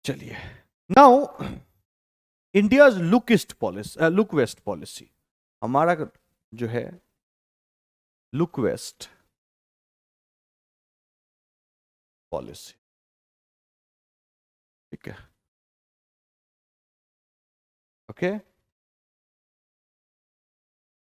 चलिए, now India's look east policy, look west policy, हमारा जो है लुक वेस्ट पॉलिसी, ठीक है, okay.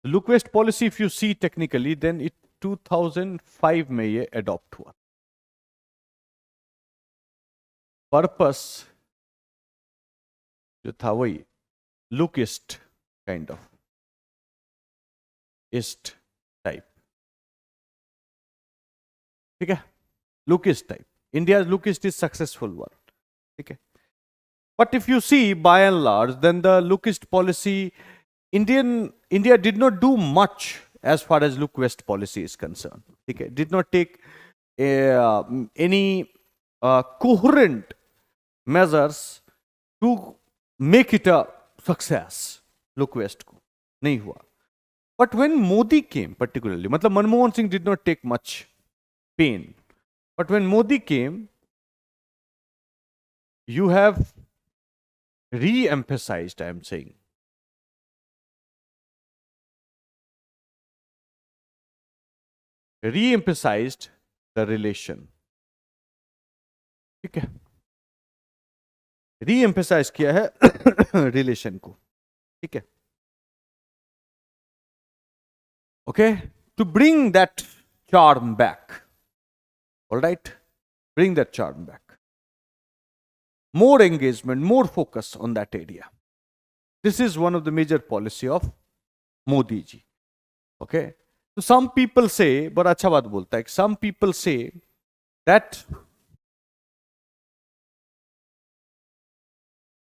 Look west policy if you see technically then it 2005 में ये अडॉप्ट हुआ। पर्पस जो था वही look east kind of east type, ठीक है, look east type, India look east is successful one, ठीक है। But if you see by and large then the look east policy, India did not do much as far as look west policy is concerned. Okay, did not take any coherent measures to make it a success. Look west को नहीं हुआ. But when Modi came, particularly, मतलब Manmohan Singh did not take much pain. But when Modi came, you have re-emphasized, I am saying, re-emphasized the relation, ठीक है, re-emphasize किया है relation को, ठीक है, okay, to bring that charm back, all right, bring that charm back, more engagement, more focus on that area. This is one of the major policy of Modi ji, okay. So some people say, बड़ा अच्छा बात बोलता है, some people say that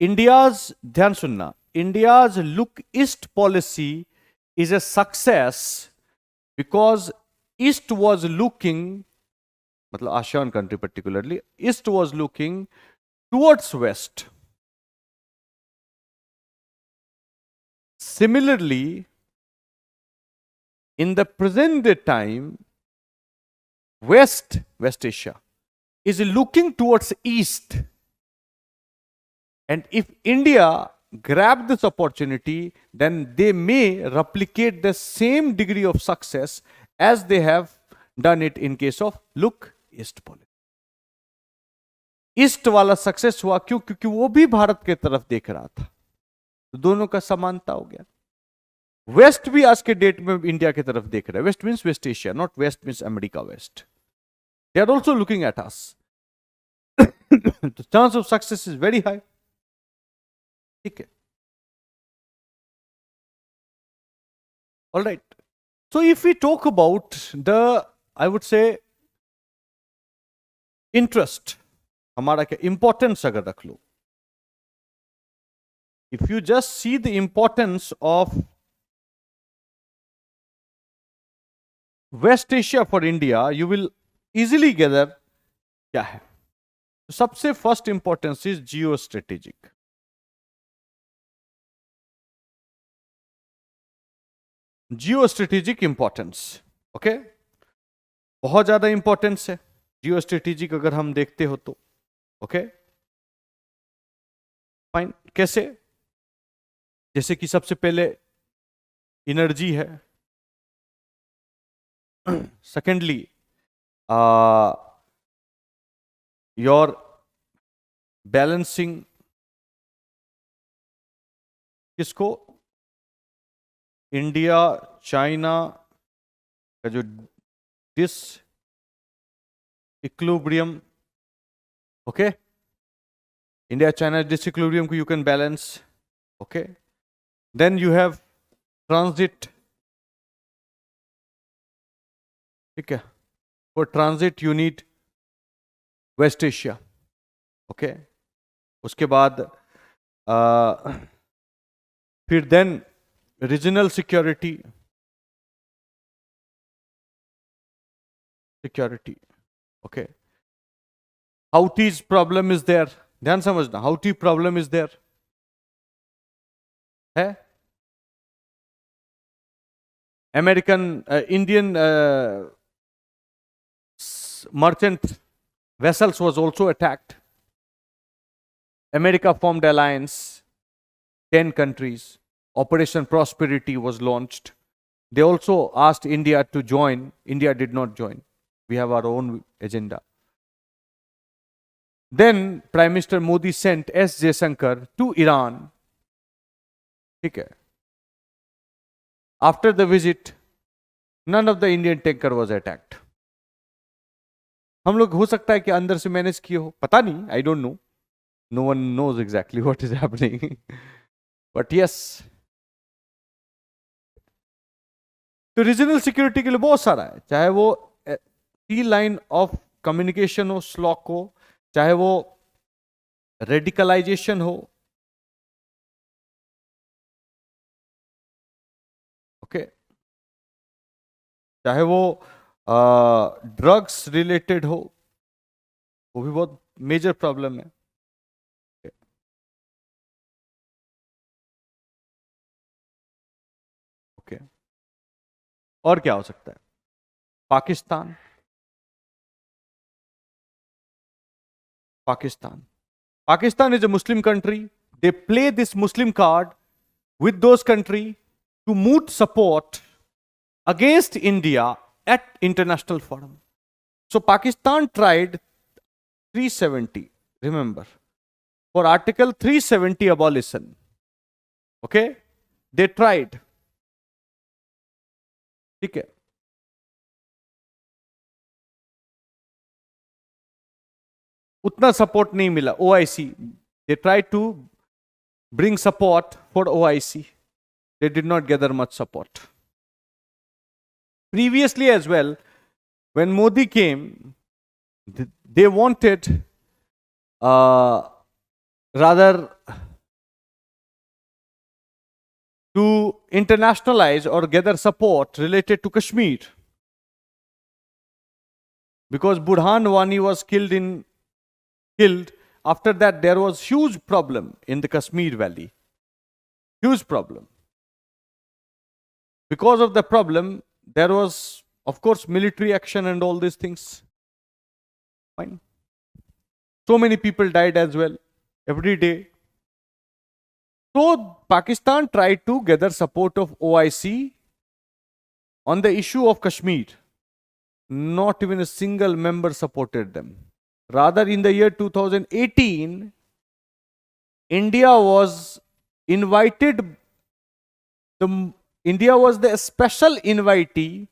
India's, ध्यान सुनना, India's look east policy is a success because east was looking, मतलब ASEAN country particularly, east was looking towards west. Similarly, in the present day time, West Asia is looking towards east. And if India grab this opportunity, then they may replicate the same degree of success as they have done it in case of look east policy. East वाला success हुआ क्यों? क्योंकि वो भी भारत के तरफ देख रहा था, तो दोनों का समानता हो गया। वेस्ट भी आज के डेट में इंडिया की तरफ देख रहा है। West means West Asia, not west means America west. They are also looking at us. The chance of success is very high, ठीक है। All right, so if we talk about the, I would say interest, हमारा क्या importance अगर रख लो, if you just see the importance of West Asia for India, you will easily gather क्या है। तो सबसे first importance is geo strategic. Geo strategic importance, okay, बहुत ज्यादा इंपॉर्टेंस है जियो स्ट्रेटेजिक अगर हम देखते हो तो, ओके फाइन। कैसे? जैसे कि सबसे पहले एनर्जी है, सेकेंडली योर बैलेंसिंग, किसको? इंडिया चाइना का जो disequilibrium, okay, India China disequilibrium को you can balance, okay. Then you have transit, ठीक है, for transit you need West Asia, okay. उसके बाद फिर then regional security, okay. Houthis problem is there, ध्यान समझना, हाउटी प्रॉब्लम इज देयर है। American Indian merchant vessels was also attacked, America formed alliance, 10 countries. Operation Prosperity was launched. They also asked India to join. India did not join. We have our own agenda. Then Prime Minister Modi sent S. Jaishankar to Iran. Okay. After the visit, none of the Indian tanker was attacked. हम लोग हो सकता है कि अंदर से manage किए हो, पता नहीं, I don't know, no one knows exactly what is happening, but yes, तो रीजनल सिक्योरिटी के लिए बहुत सारा है, चाहे वो सी लाइन ऑफ कम्युनिकेशन हो, स्लॉक हो, चाहे वो रेडिकलाइजेशन हो, ओके, चाहे वो ड्रग्स रिलेटेड हो, वो भी बहुत मेजर प्रॉब्लम है. ओके, और क्या हो सकता है? Pakistan, Pakistan is a Muslim country. They play this Muslim card with those countries to moot support against India at international forum. So Pakistan tried 370, remember, for Article 370 abolition. Okay? They tried. ठीक है, उतना support नहीं मिला. OIC, they tried to bring support for OIC. They did not gather much support. Previously as well, when Modi came, they wanted rather to internationalize or gather support related to Kashmir. Because Burhan Wani was killed. After that, there was huge problem in the Kashmir Valley. Huge problem. Because of the problem, there was, of course, military action and all these things. Fine. So many people died as well, every day. So Pakistan tried to gather support of OIC on the issue of Kashmir. Not even a single member supported them. Rather, in the year 2018, India was invited, India was the special invitee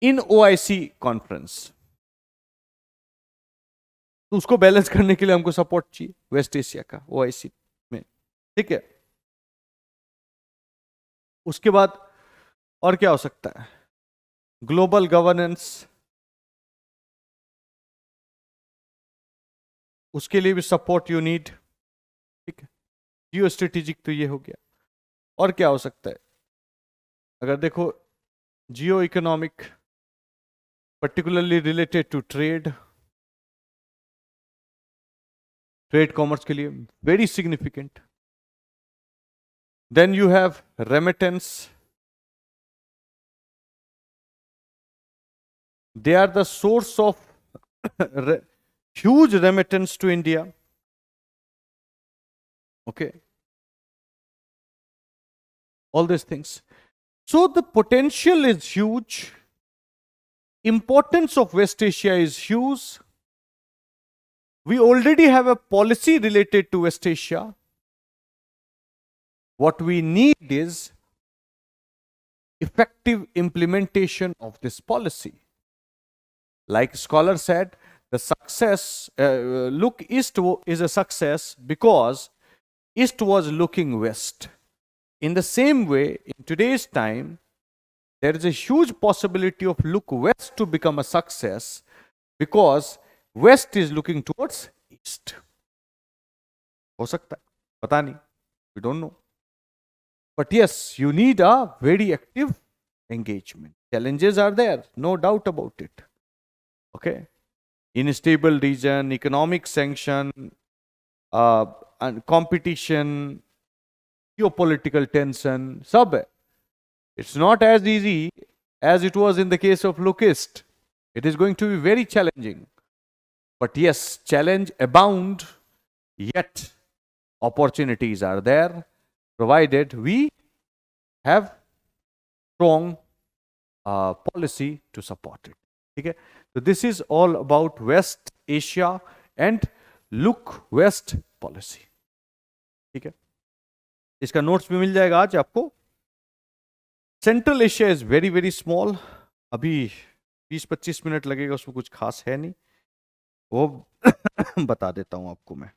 in OIC conference. तो उसको balance करने के लिए हमको support चाहिए waste Asia का OIC में, ठीक है. उसके बाद और क्या हो सकता है? ग्लोबल गवर्नेंस, उसके लिए भी सपोर्ट यू नीड, ठीक है. जियो स्ट्रेटेजिक तो ये हो गया. और क्या हो सकता है? अगर देखो geo economic, particularly related to trade commerce के लिए very significant. Then you have remittance. They are the source of huge remittance to India. Okay. All these things. So the potential is huge. Importance of West Asia is huge. We already have a policy related to West Asia. What we need is effective implementation of this policy. Like scholar said, the success, look east is a success because east was looking west. In the same way, in today's time, there is a huge possibility of look west to become a success because west is looking towards east. हो सकता है, पता नहीं, we don't know. But yes, you need a very active engagement. Challenges are there, no doubt about it. Okay, unstable region, economic sanction, and competition, geopolitical tension, sab hai. It's not as easy as it was in the case of Locust. It is going to be very challenging. But yes, challenge abound yet opportunities are there provided we have strong policy to support it. ठीक है, so this is all about West Asia and look West policy. ठीक है, इसका notes भी मिल जाएगा आज आपको. Central Asia is very very small. अभी 20-25 मिनट लगेगा, उसमें कुछ खास है नहीं, वो बता देता हूं आपको मैं.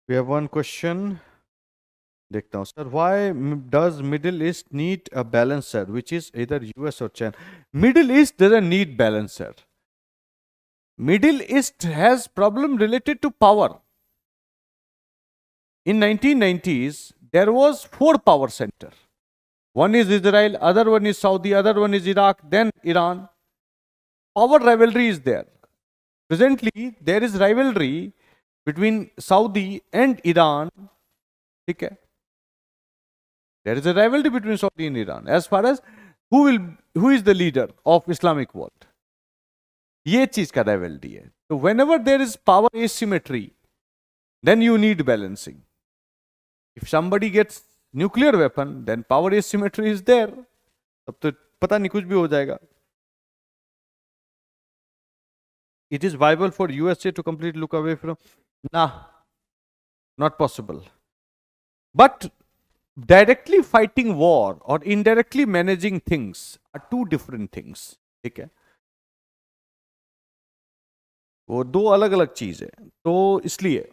We have one question. देखता हूं sir. Why does Middle East need a balancer, which is either US or China? Middle East doesn't need balancer. Middle East has problem related to power. In 1990s, there was 4 power center. One is Israel, other one is Saudi, other one is Iraq, then Iran. Power rivalry is there. Presently, there is rivalry between Saudi and Iran. Okay. There is a rivalry between Saudi and Iran as far as who is the leader of Islamic world. ये चीज का rivalry है. So whenever there is power asymmetry, then you need balancing. If somebody gets nuclear weapon, then power asymmetry is there. तब तो पता नहीं कुछ भी हो जाएगा. It is viable for USA to completely look away from. Nah, not possible. But directly fighting war or indirectly managing things are two different things. ठीक है, वो दो अलग अलग चीज है. तो इसलिए